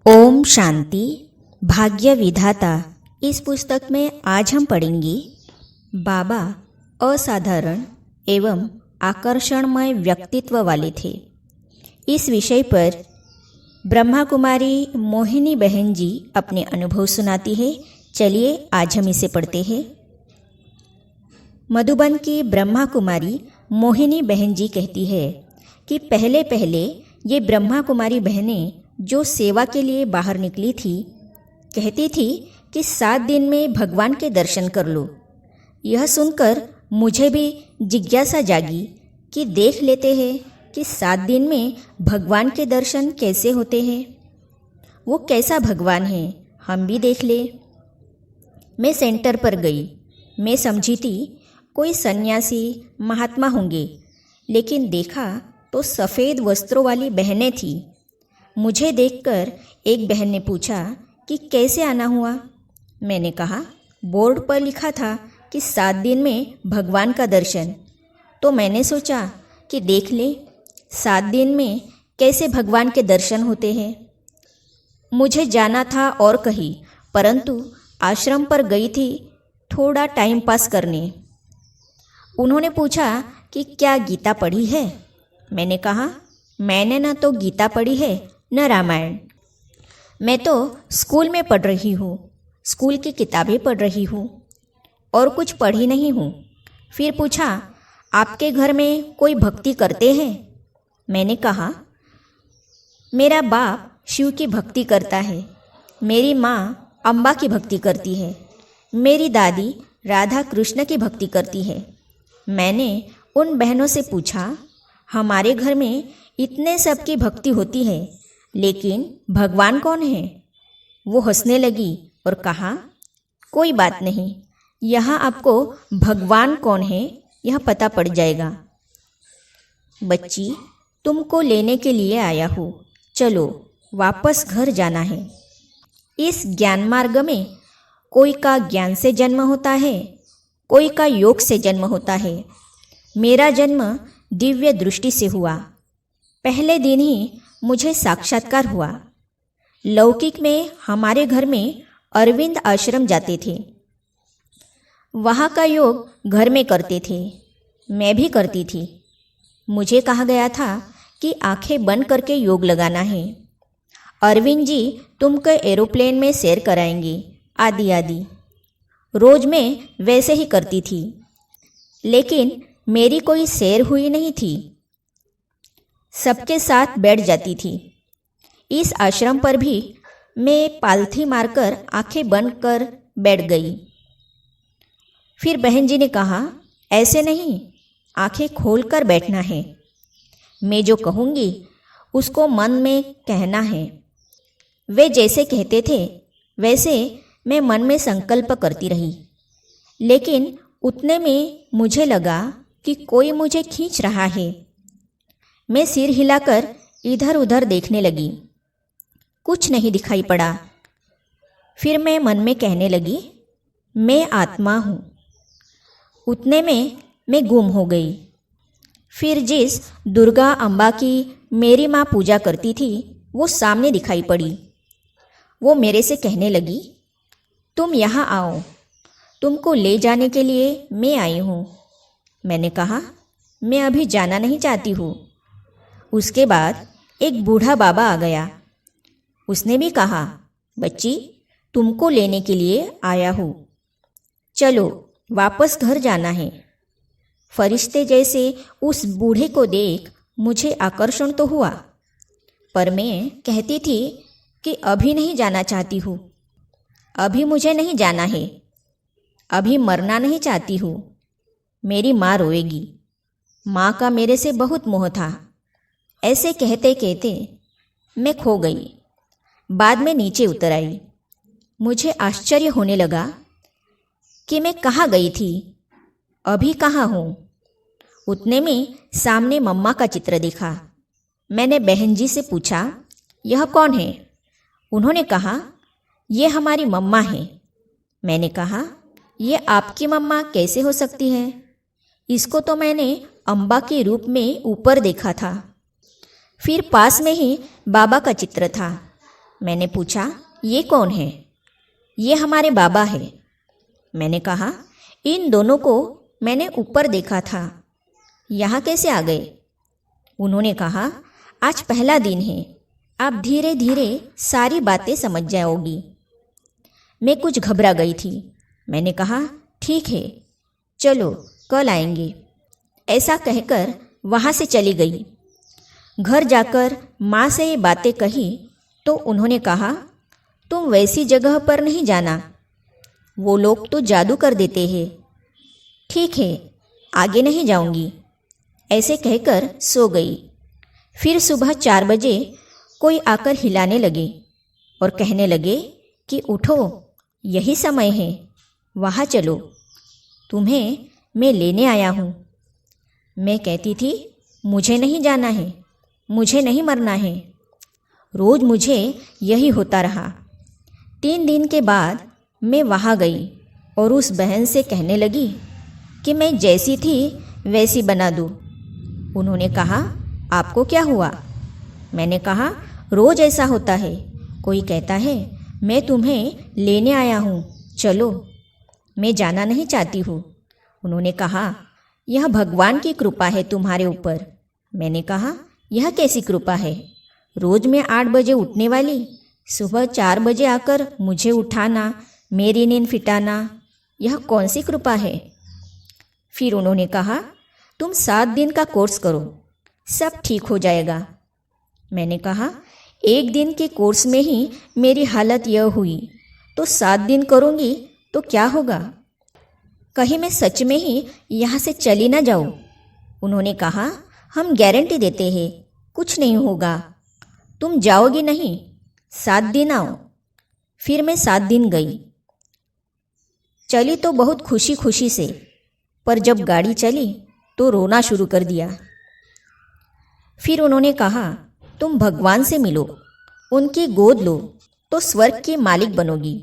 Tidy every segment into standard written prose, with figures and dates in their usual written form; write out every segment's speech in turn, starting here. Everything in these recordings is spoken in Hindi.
ओम शांति। भाग्य विधाता इस पुस्तक में आज हम पढ़ेंगे बाबा असाधारण एवं आकर्षणमय व्यक्तित्व वाले थे। इस विषय पर ब्रह्मा कुमारी मोहिनी बहन जी अपने अनुभव सुनाती है। चलिए आज हम इसे पढ़ते हैं। मधुबन की ब्रह्मा कुमारी मोहिनी बहन जी कहती है कि पहले पहले ये ब्रह्मा कुमारी बहनें जो सेवा के लिए बाहर निकली थी, कहती थी कि 7 दिन में भगवान के दर्शन कर लो। यह सुनकर मुझे भी जिज्ञासा जागी कि देख लेते हैं कि 7 दिन में भगवान के दर्शन कैसे होते हैं, वो कैसा भगवान है, हम भी देख ले। मैं सेंटर पर गई। मैं समझी थी कोई सन्यासी महात्मा होंगे, लेकिन देखा तो सफ़ेद वस्त्रों वाली बहनें थीं। मुझे देखकर एक बहन ने पूछा कि कैसे आना हुआ। मैंने कहा बोर्ड पर लिखा था कि 7 दिन में भगवान का दर्शन। तो मैंने सोचा कि देख ले 7 दिन में कैसे भगवान के दर्शन होते हैं। मुझे जाना था और कहीं, परंतु आश्रम पर गई थी थोड़ा टाइम पास करने। उन्होंने पूछा कि क्या गीता पढ़ी है। मैंने कहा मैंने न तो गीता पढ़ी है न रामायण। मैं तो स्कूल में पढ़ रही हूँ, स्कूल की किताबें पढ़ रही हूँ और कुछ पढ़ी नहीं हूँ। फिर पूछा आपके घर में कोई भक्ति करते हैं। मैंने कहा मेरा बाप शिव की भक्ति करता है, मेरी माँ अम्बा की भक्ति करती है, मेरी दादी राधा कृष्ण की भक्ति करती है। मैंने उन बहनों से पूछा हमारे घर में इतने सब की भक्ति होती है, लेकिन भगवान कौन है। वो हंसने लगी और कहा कोई बात नहीं, यहाँ आपको भगवान कौन है यह पता पड़ जाएगा। बच्ची तुमको लेने के लिए आया हूँ, चलो वापस घर जाना है। इस ज्ञान मार्ग में कोई का ज्ञान से जन्म होता है, कोई का योग से जन्म होता है। मेरा जन्म दिव्य दृष्टि से हुआ। पहले दिन ही मुझे साक्षात्कार हुआ। लौकिक में हमारे घर में अरविंद आश्रम जाते थे, वहाँ का योग घर में करते थे, मैं भी करती थी। मुझे कहा गया था कि आंखें बंद करके योग लगाना है। अरविंद जी तुमको एरोप्लेन में सैर कराएंगे, आदि आदि। रोज़ मैं वैसे ही करती थी, लेकिन मेरी कोई सैर हुई नहीं थी। सबके साथ बैठ जाती थी। इस आश्रम पर भी मैं पालथी मारकर आंखें बंद कर बैठ गई। फिर बहन जी ने कहा ऐसे नहीं, आंखें खोलकर बैठना है। मैं जो कहूँगी उसको मन में कहना है। वे जैसे कहते थे वैसे मैं मन में संकल्प करती रही, लेकिन उतने में मुझे लगा कि कोई मुझे खींच रहा है। मैं सिर हिलाकर इधर उधर देखने लगी, कुछ नहीं दिखाई पड़ा। फिर मैं मन में कहने लगी मैं आत्मा हूँ। उतने में मैं गुम हो गई। फिर जिस दुर्गा अम्बा की मेरी माँ पूजा करती थी वो सामने दिखाई पड़ी। वो मेरे से कहने लगी तुम यहाँ आओ, तुमको ले जाने के लिए मैं आई हूँ। मैंने कहा मैं अभी जाना नहीं चाहती हूँ। उसके बाद एक बूढ़ा बाबा आ गया। उसने भी कहा बच्ची तुमको लेने के लिए आया हूँ, चलो वापस घर जाना है। फरिश्ते जैसे उस बूढ़े को देख मुझे आकर्षण तो हुआ, पर मैं कहती थी कि अभी नहीं जाना चाहती हूँ, अभी मुझे नहीं जाना है, अभी मरना नहीं चाहती हूँ। मेरी माँ रोएगी। माँ का मेरे से बहुत मोह था। ऐसे कहते कहते मैं खो गई। बाद में नीचे उतर आई। मुझे आश्चर्य होने लगा कि मैं कहाँ गई थी, अभी कहाँ हूँ। उतने में सामने मम्मा का चित्र दिखा। मैंने बहन जी से पूछा यह कौन है। उन्होंने कहा ये हमारी मम्मा है। मैंने कहा ये आपकी मम्मा कैसे हो सकती है, इसको तो मैंने अम्बा के रूप में ऊपर देखा था। फिर पास में ही बाबा का चित्र था। मैंने पूछा, ये कौन है? ये हमारे बाबा है। मैंने कहा, इन दोनों को मैंने ऊपर देखा था, यहाँ कैसे आ गए? उन्होंने कहा, आज पहला दिन है, आप धीरे धीरे सारी बातें समझ जाओगी। मैं कुछ घबरा गई थी। मैंने कहा, ठीक है, चलो कल आएंगे। ऐसा कहकर वहाँ से चली गई। घर जाकर माँ से ये बातें कही तो उन्होंने कहा, तुम वैसी जगह पर नहीं जाना, वो लोग तो जादू कर देते हैं। ठीक है, आगे नहीं जाऊंगी, ऐसे कहकर सो गई। फिर सुबह 4 बजे कोई आकर हिलाने लगे और कहने लगे कि उठो, यही समय है, वहाँ चलो, तुम्हें मैं लेने आया हूँ। मैं कहती थी, मुझे नहीं जाना है, मुझे नहीं मरना है। रोज़ मुझे यही होता रहा। 3 दिन के बाद मैं वहाँ गई और उस बहन से कहने लगी कि मैं जैसी थी वैसी बना दूँ। उन्होंने कहा, आपको क्या हुआ? मैंने कहा, रोज़ ऐसा होता है, कोई कहता है मैं तुम्हें लेने आया हूँ, चलो, मैं जाना नहीं चाहती हूँ। उन्होंने कहा, यह भगवान की कृपा है तुम्हारे ऊपर। मैंने कहा, यह कैसी कृपा है? रोज़ मैं 8 बजे उठने वाली, सुबह 4 बजे आकर मुझे उठाना, मेरी नींद फिटाना, यह कौन सी कृपा है? फिर उन्होंने कहा, तुम 7 दिन का कोर्स करो, सब ठीक हो जाएगा। मैंने कहा, 1 दिन के कोर्स में ही मेरी हालत यह हुई, तो 7 दिन करूँगी तो क्या होगा? कहीं मैं सच में ही यहाँ से चली ना जाऊँ। उन्होंने कहा, हम गारंटी देते हैं, कुछ नहीं होगा, तुम जाओगी नहीं, 7 दिन आओ। फिर मैं 7 दिन गई। चली तो बहुत खुशी खुशी से, पर जब गाड़ी चली तो रोना शुरू कर दिया। फिर उन्होंने कहा, तुम भगवान से मिलो, उनकी गोद लो तो स्वर्ग के मालिक बनोगी।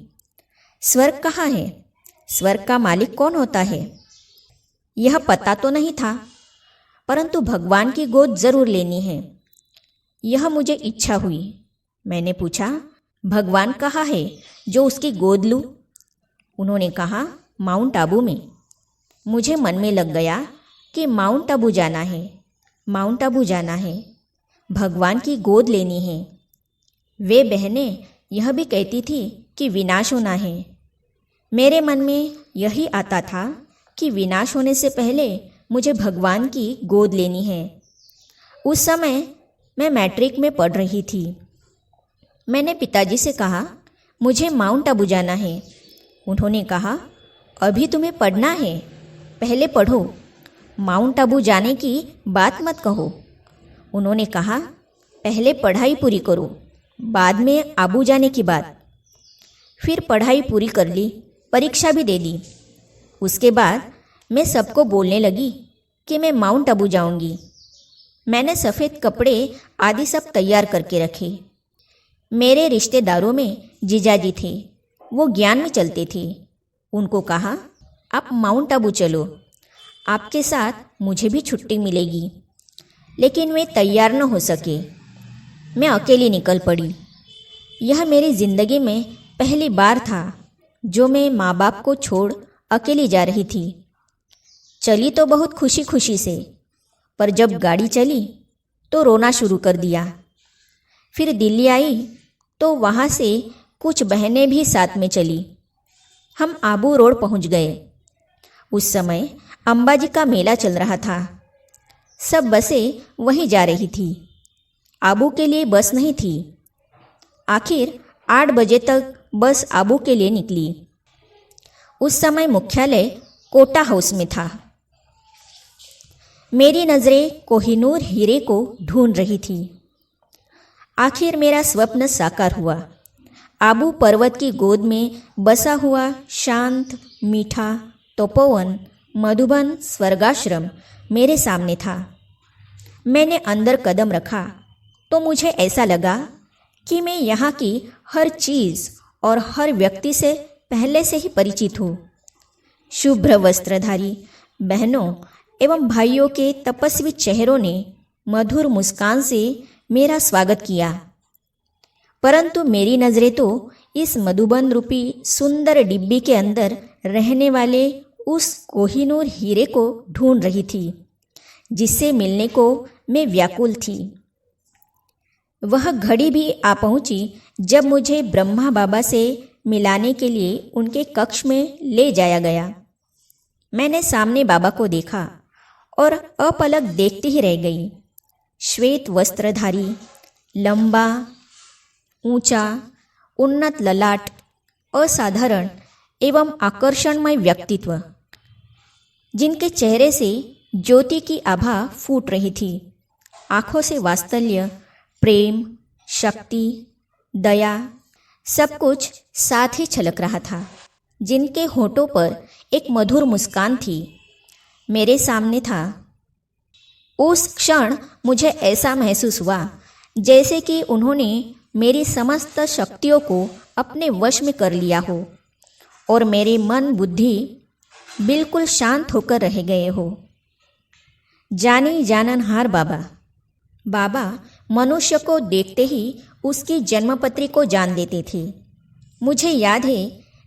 स्वर्ग कहाँ है? स्वर्ग का मालिक कौन होता है? यह पता तो नहीं था, परंतु भगवान की गोद जरूर लेनी है, यह मुझे इच्छा हुई। मैंने पूछा, भगवान कहाँ है जो उसकी गोद लूँ? उन्होंने कहा, माउंट आबू में। मुझे मन में लग गया कि माउंट आबू जाना है, माउंट आबू जाना है, भगवान की गोद लेनी है। वे बहनें यह भी कहती थी कि विनाश होना है। मेरे मन में यही आता था कि विनाश होने से पहले मुझे भगवान की गोद लेनी है। उस समय मैं मैट्रिक में पढ़ रही थी। मैंने पिताजी से कहा, मुझे माउंट आबू जाना है। उन्होंने कहा, अभी तुम्हें पढ़ना है, पहले पढ़ो, माउंट आबू जाने की बात मत कहो। उन्होंने कहा, पहले पढ़ाई पूरी करो, बाद में आबू जाने की बात। फिर पढ़ाई पूरी कर ली, परीक्षा भी दे दी। उसके बाद मैं सबको बोलने लगी कि मैं माउंट आबू जाऊंगी। मैंने सफ़ेद कपड़े आदि सब तैयार करके रखे। मेरे रिश्तेदारों में जीजाजी थे, वो ज्ञान में चलते थे। उनको कहा, आप माउंट आबू चलो, आपके साथ मुझे भी छुट्टी मिलेगी। लेकिन वे तैयार न हो सके। मैं अकेली निकल पड़ी। यह मेरी ज़िंदगी में पहली बार था जो मैं माँ बाप को छोड़ अकेली जा रही थी। चली तो बहुत खुशी खुशी से, पर जब गाड़ी चली तो रोना शुरू कर दिया। फिर दिल्ली आई तो वहाँ से कुछ बहनें भी साथ में चली। हम आबू रोड पहुँच गए। उस समय अंबाजी का मेला चल रहा था। सब बसें वहीं जा रही थी। आबू के लिए बस नहीं थी। आखिर 8 बजे तक बस आबू के लिए निकली। उस समय मुख्यालय कोटा हाउस में था। मेरी नज़रें कोहिनूर हीरे को ढूंढ रही थी। आखिर मेरा स्वप्न साकार हुआ। आबू पर्वत की गोद में बसा हुआ शांत, मीठा तपोवन, मधुबन स्वर्गाश्रम मेरे सामने था। मैंने अंदर कदम रखा तो मुझे ऐसा लगा कि मैं यहाँ की हर चीज़ और हर व्यक्ति से पहले से ही परिचित हूँ। शुभ्र वस्त्रधारी बहनों एवं भाइयों के तपस्वी चेहरों ने मधुर मुस्कान से मेरा स्वागत किया। परंतु मेरी नज़रें तो इस मधुबन रूपी सुंदर डिब्बी के अंदर रहने वाले उस कोहिनूर हीरे को ढूंढ रही थी, जिससे मिलने को मैं व्याकुल थी। वह घड़ी भी आ पहुंची जब मुझे ब्रह्मा बाबा से मिलाने के लिए उनके कक्ष में ले जाया गया। मैंने सामने बाबा को देखा और अपलक देखती ही रह गई। श्वेत वस्त्रधारी, लंबा, ऊंचा, उन्नत ललाट, असाधारण एवं आकर्षणमय व्यक्तित्व, जिनके चेहरे से ज्योति की आभा फूट रही थी। आँखों से वात्सल्य, प्रेम, शक्ति, दया सब कुछ साथ ही छलक रहा था। जिनके होठों पर एक मधुर मुस्कान थी, मेरे सामने था। उस क्षण मुझे ऐसा महसूस हुआ जैसे कि उन्होंने मेरी समस्त शक्तियों को अपने वश में कर लिया हो और मेरे मन बुद्धि बिल्कुल शांत होकर रह गए हो। जानी जाननहार बाबा। बाबा मनुष्य को देखते ही उसकी जन्मपत्री को जान देते थे। मुझे याद है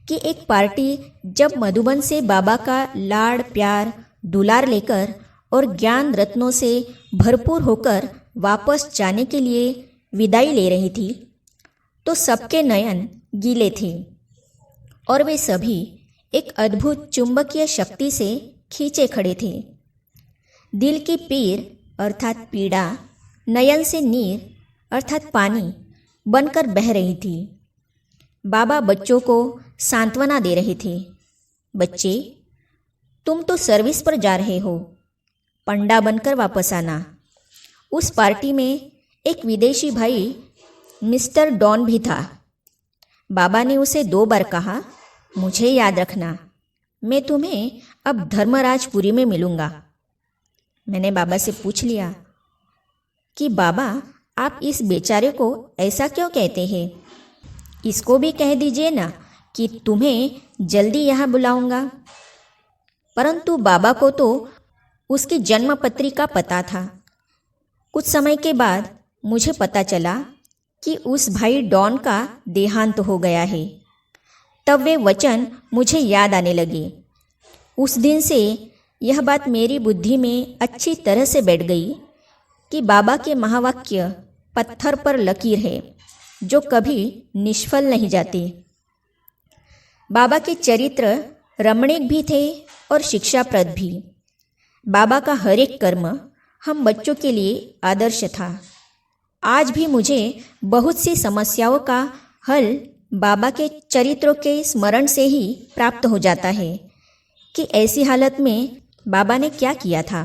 कि एक पार्टी जब मधुबन से बाबा का लाड़ प्यार दुलार लेकर और ज्ञान रत्नों से भरपूर होकर वापस जाने के लिए विदाई ले रही थी, तो सबके नयन गीले थे और वे सभी एक अद्भुत चुंबकीय शक्ति से खींचे खड़े थे। दिल की पीर अर्थात पीड़ा नयन से नीर अर्थात पानी बनकर बह रही थी। बाबा बच्चों को सांत्वना दे रहे थे। बच्चे, तुम तो सर्विस पर जा रहे हो, पंडा बनकर वापस आना। उस पार्टी में एक विदेशी भाई मिस्टर डॉन भी था। बाबा ने उसे 2 बार कहा, मुझे याद रखना, मैं तुम्हें अब धर्मराजपुरी में मिलूँगा। मैंने बाबा से पूछ लिया कि बाबा, आप इस बेचारे को ऐसा क्यों कहते हैं? इसको भी कह दीजिए ना कि तुम्हें जल्दी यहाँ बुलाऊंगा। परंतु बाबा को तो उसकी जन्मपत्री का पता था। कुछ समय के बाद मुझे पता चला कि उस भाई डॉन का देहांत हो गया है। तब वे वचन मुझे याद आने लगे। उस दिन से यह बात मेरी बुद्धि में अच्छी तरह से बैठ गई कि बाबा के महावाक्य पत्थर पर लकीर है, जो कभी निष्फल नहीं जाते। बाबा के चरित्र रमणीक भी थे और शिक्षाप्रद भी। बाबा का हर एक कर्म हम बच्चों के लिए आदर्श था। आज भी मुझे बहुत सी समस्याओं का हल बाबा के चरित्रों के स्मरण से ही प्राप्त हो जाता है कि ऐसी हालत में बाबा ने क्या किया था।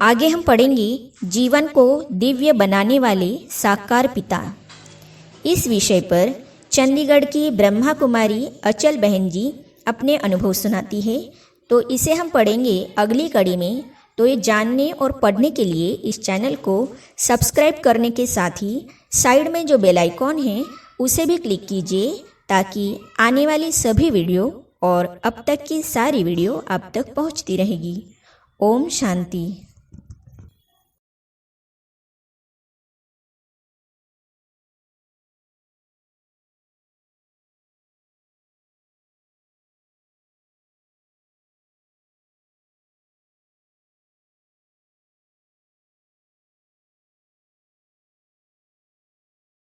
आगे हम पढ़ेंगे जीवन को दिव्य बनाने वाले साकार पिता। इस विषय पर चंडीगढ़ की ब्रह्मा कुमारी अचल बहन जी अपने अनुभव सुनाती है, तो इसे हम पढ़ेंगे अगली कड़ी में। तो ये जानने और पढ़ने के लिए इस चैनल को सब्सक्राइब करने के साथ ही साइड में जो बेल आइकॉन है उसे भी क्लिक कीजिए, ताकि आने वाली सभी वीडियो और अब तक की सारी वीडियो आप तक पहुंचती रहेगी। ओम शांति।